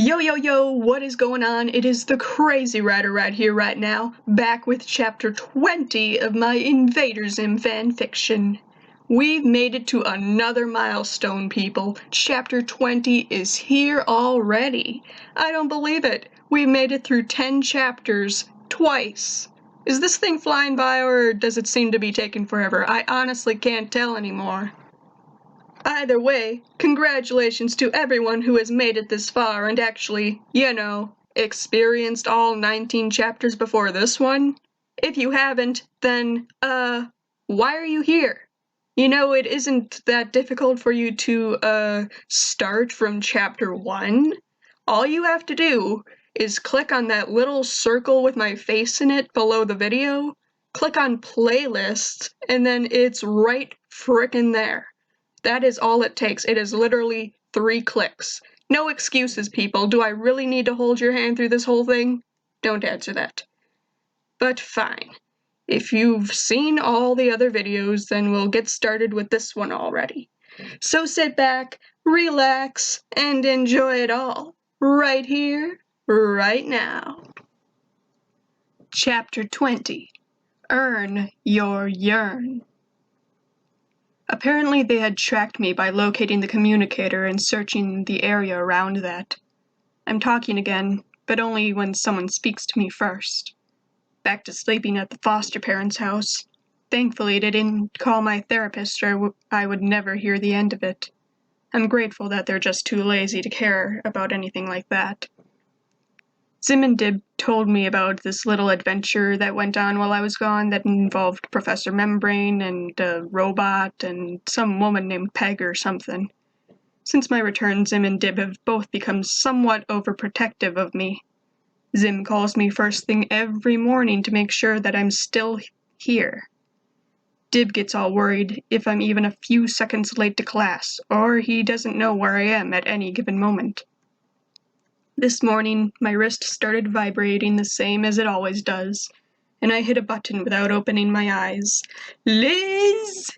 Yo, yo, yo, what is going on? It is the Crazy Rider right here, right now, back with chapter 20 of my Invader Zim fanfiction. We've made it to another milestone, people. Chapter 20 is here already. I don't believe it. We've made it through 10 chapters, twice. Is this thing flying by, or does it seem to be taking forever? I honestly can't tell anymore. Either way, congratulations to everyone who has made it this far and actually, experienced all 19 chapters before this one. If you haven't, then, why are you here? It isn't that difficult for you to, start from chapter 1. All you have to do is click on that little circle with my face in it below the video, click on playlists, and then it's right frickin' there. That is all it takes. It is literally 3 clicks. No excuses, people. Do I really need to hold your hand through this whole thing? Don't answer that. But fine. If you've seen all the other videos, then we'll get started with this one already. So sit back, relax, and enjoy it all. Right here, right now. Chapter 20. Earn Your Yearn. Apparently they had tracked me by locating the communicator and searching the area around that. I'm talking again, but only when someone speaks to me first. Back to sleeping at the foster parents' house. Thankfully they didn't call my therapist or I would never hear the end of it. I'm grateful that they're just too lazy to care about anything like that. Zim and Dib told me about this little adventure that went on while I was gone that involved Professor Membrane and a robot and some woman named Peg or something. Since my return, Zim and Dib have both become somewhat overprotective of me. Zim calls me first thing every morning to make sure that I'm still here. Dib gets all worried if I'm even a few seconds late to class, or he doesn't know where I am at any given moment. This morning, my wrist started vibrating the same as it always does, and I hit a button without opening my eyes. "Liz!"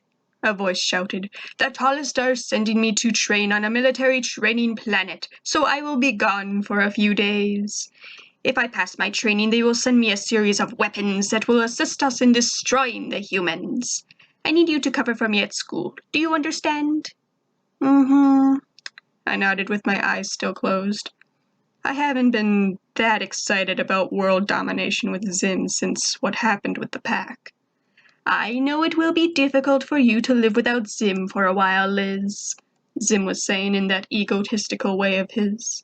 a voice shouted. "The tallest are sending me to train on a military training planet, so I will be gone for a few days. If I pass my training, they will send me a series of weapons that will assist us in destroying the humans. I need you to cover for me at school. Do you understand?" "Mm-hmm," I nodded with my eyes still closed. I haven't been that excited about world domination with Zim since what happened with the pack. "I know it will be difficult for you to live without Zim for a while, Liz," Zim was saying in that egotistical way of his.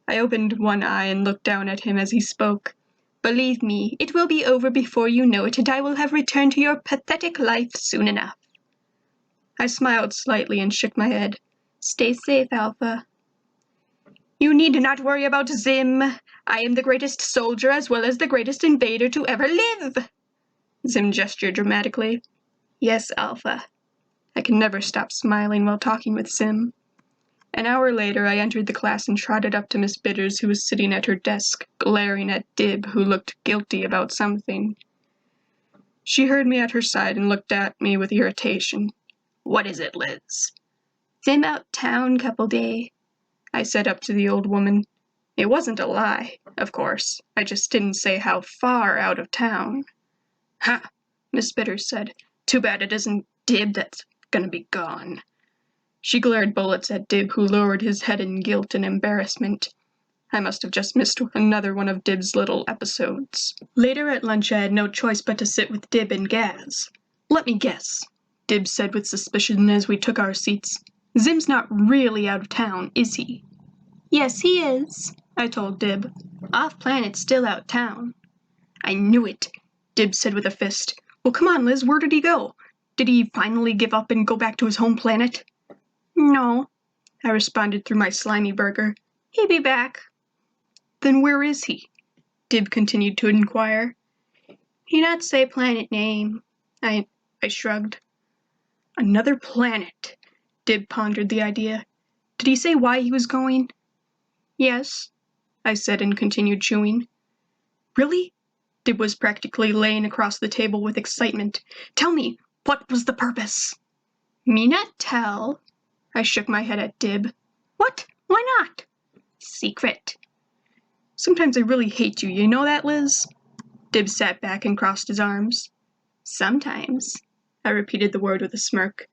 I opened one eye and looked down at him as he spoke. "Believe me, it will be over before you know it, and I will have returned to your pathetic life soon enough." I smiled slightly and shook my head. "Stay safe, Alpha." "You need not worry about Zim. I am the greatest soldier as well as the greatest invader to ever live." Zim gestured dramatically. "Yes, Alpha." I can never stop smiling while talking with Zim. An hour later, I entered the class and trotted up to Miss Bitters, who was sitting at her desk, glaring at Dib, who looked guilty about something. She heard me at her side and looked at me with irritation. "What is it, Liz?" "Zim out town couple day," I said up to the old woman. It wasn't a lie, of course. I just didn't say how far out of town. "Ha," Miss Bitters said. "Too bad it isn't Dib that's gonna be gone." She glared bullets at Dib, who lowered his head in guilt and embarrassment. I must have just missed another one of Dib's little episodes. Later at lunch, I had no choice but to sit with Dib and Gaz. "Let me guess," Dib said with suspicion as we took our seats. "Zim's not really out of town, is he?" "Yes, he is," I told Dib. "Off-planet's still out town." "I knew it," Dib said with a fist. "Well, come on, Liz, where did he go? Did he finally give up and go back to his home planet?" "No," I responded through my slimy burger. "He be back." "Then where is he?" Dib continued to inquire. "He not say planet name." I shrugged. "Another planet." Dib pondered the idea. "Did he say why he was going?" "Yes," I said and continued chewing. "Really?" Dib was practically laying across the table with excitement. "Tell me, what was the purpose?" "Me not tell." I shook my head at Dib. "What? Why not?" "Secret." Sometimes I really hate you know that, Liz? Dib sat back and crossed his arms. Sometimes, I repeated the word with a smirk.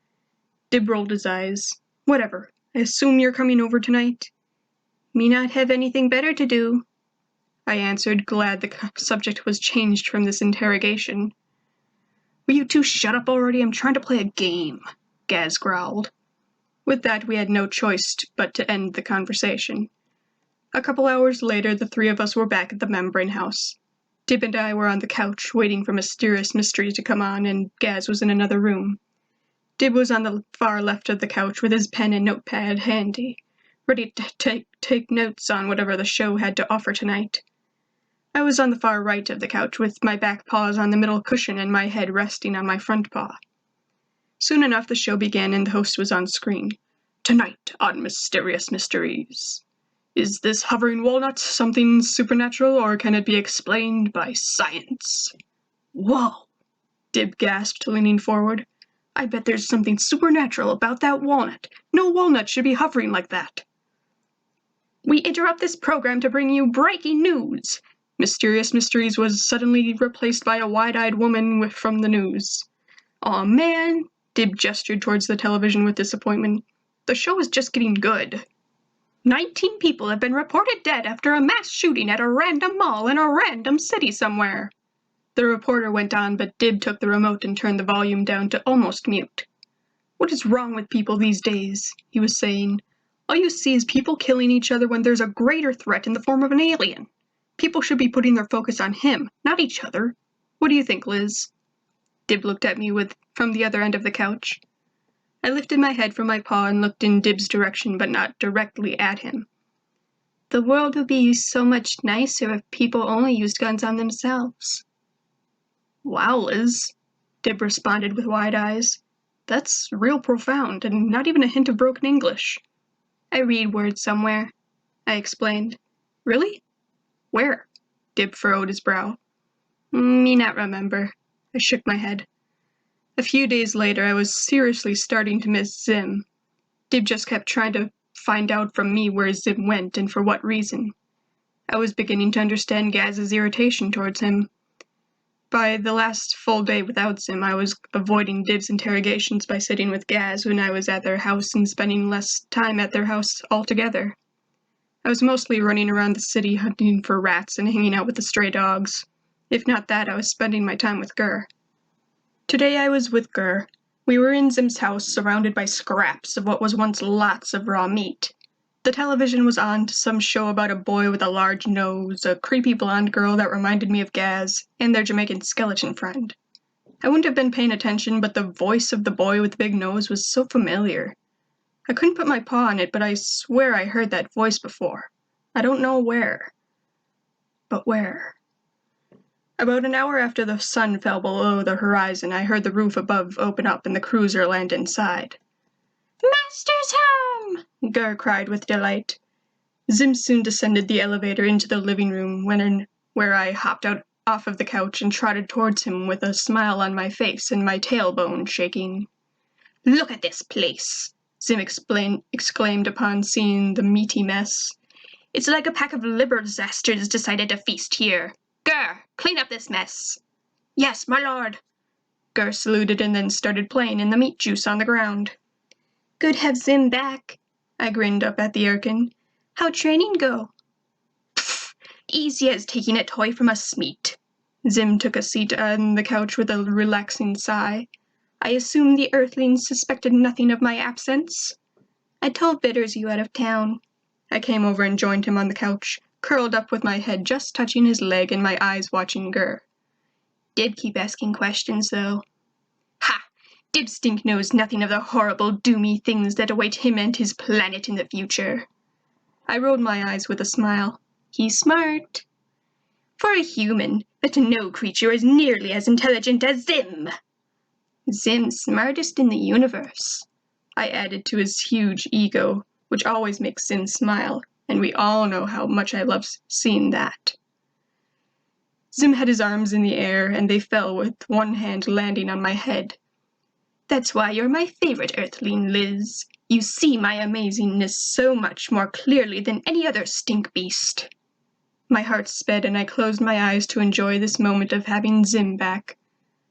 Dib rolled his eyes. Whatever. I assume you're coming over tonight? Me not have anything better to do, I answered, glad the subject was changed from this interrogation. Will you two shut up already? I'm trying to play a game, Gaz growled. With that, we had no choice but to end the conversation. A couple hours later, the three of us were back at the membrane house. Dib and I were on the couch, waiting for Mysterious Mystery to come on, and Gaz was in another room. Dib was on the far left of the couch with his pen and notepad handy, ready to take notes on whatever the show had to offer tonight. I was on the far right of the couch with my back paws on the middle cushion and my head resting on my front paw. Soon enough the show began and the host was on screen. Tonight on Mysterious Mysteries. Is this hovering walnut something supernatural, or can it be explained by science? Whoa! Dib gasped, leaning forward. I bet there's something supernatural about that walnut. No walnut should be hovering like that. We interrupt this program to bring you breaking news. Mysterious Mysteries was suddenly replaced by a wide-eyed woman from the news. Aw, man, Dib gestured towards the television with disappointment. The show is just getting good. 19 people have been reported dead after a mass shooting at a random mall in a random city somewhere. The reporter went on, but Dib took the remote and turned the volume down to almost mute. What is wrong with people these days? He was saying. All you see is people killing each other when there's a greater threat in the form of an alien. People should be putting their focus on him, not each other. What do you think, Liz? Dib looked at me from the other end of the couch. I lifted my head from my paw and looked in Dib's direction, but not directly at him. The world would be so much nicer if people only used guns on themselves. Wow, Liz, Dib responded with wide eyes. That's real profound, and not even a hint of broken English. I read words somewhere, I explained. Really? Where? Dib furrowed his brow. Me not remember. I shook my head. A few days later, I was seriously starting to miss Zim. Dib just kept trying to find out from me where Zim went and for what reason. I was beginning to understand Gaz's irritation towards him. By the last full day without Zim, I was avoiding Dib's interrogations by sitting with Gaz when I was at their house and spending less time at their house altogether. I was mostly running around the city hunting for rats and hanging out with the stray dogs. If not that, I was spending my time with Gur. Today I was with Gur. We were in Zim's house, surrounded by scraps of what was once lots of raw meat. The television was on to some show about a boy with a large nose, a creepy blonde girl that reminded me of Gaz, and their Jamaican skeleton friend. I wouldn't have been paying attention, but the voice of the boy with the big nose was so familiar. I couldn't put my paw on it, but I swear I heard that voice before. I don't know where. But where? About an hour after the sun fell below the horizon, I heard the roof above open up and the cruiser land inside. Master's home! Gur cried with delight. Zim soon descended the elevator into the living room, where I hopped out off of the couch and trotted towards him with a smile on my face and my tailbone shaking. Look at this place! Zim exclaimed upon seeing the meaty mess. It's like a pack of liberal zasters decided to feast here. Gur, clean up this mess. Yes, my lord. Gur saluted and then started playing in the meat juice on the ground. Good have Zim back, I grinned up at the Yearn. How'd training go? Pfft, easy as taking a toy from a smeat. Zim took a seat on the couch with a relaxing sigh. I assume the earthlings suspected nothing of my absence. I told Bitters you out of town. I came over and joined him on the couch, curled up with my head just touching his leg and my eyes watching Gur. Dib keep asking questions, though. Ha! Dib Stink knows nothing of the horrible, doomy things that await him and his planet in the future. I rolled my eyes with a smile. He's smart. For a human, but no creature is nearly as intelligent as Zim. Zim's smartest in the universe, I added to his huge ego, which always makes Zim smile, and we all know how much I love seeing that. Zim had his arms in the air, and they fell with one hand landing on my head. That's why you're my favorite earthling, Liz. You see my amazingness so much more clearly than any other stink beast. My heart sped and I closed my eyes to enjoy this moment of having Zim back.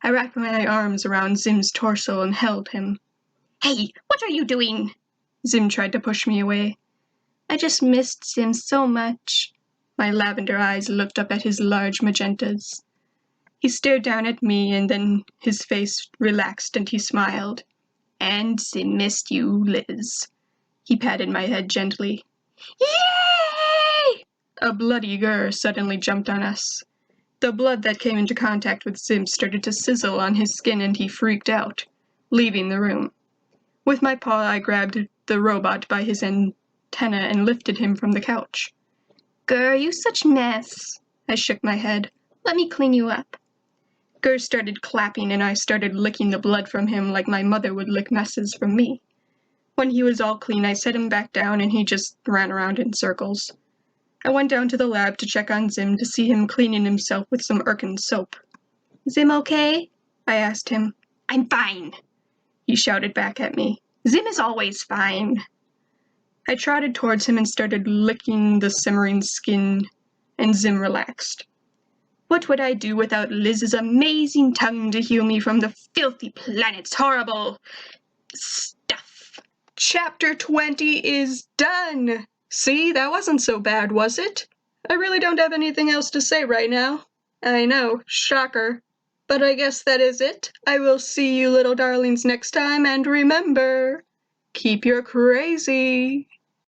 I wrapped my arms around Zim's torso and held him. "Hey, what are you doing?" Zim tried to push me away. "I just missed Zim so much." My lavender eyes looked up at his large magentas. He stared down at me and then his face relaxed and he smiled. "And Zim missed you, Liz." He patted my head gently. "Yay!" A bloody Gur suddenly jumped on us. The blood that came into contact with Zim started to sizzle on his skin and he freaked out, leaving the room. With my paw I grabbed the robot by his antenna and lifted him from the couch. "Gur, you such mess." I shook my head. "Let me clean you up." Gur started clapping and I started licking the blood from him like my mother would lick messes from me. When he was all clean, I set him back down and he just ran around in circles. I went down to the lab to check on Zim to see him cleaning himself with some Erkin soap. "Zim okay?" I asked him. "I'm fine," he shouted back at me. "Zim is always fine." I trotted towards him and started licking the simmering skin, and Zim relaxed. What would I do without Liz's amazing tongue to heal me from the filthy planet's horrible stuff? Chapter 20 is done! See, that wasn't so bad, was it? I really don't have anything else to say right now. I know, shocker. But I guess that is it. I will see you little darlings next time, and remember, keep your crazy.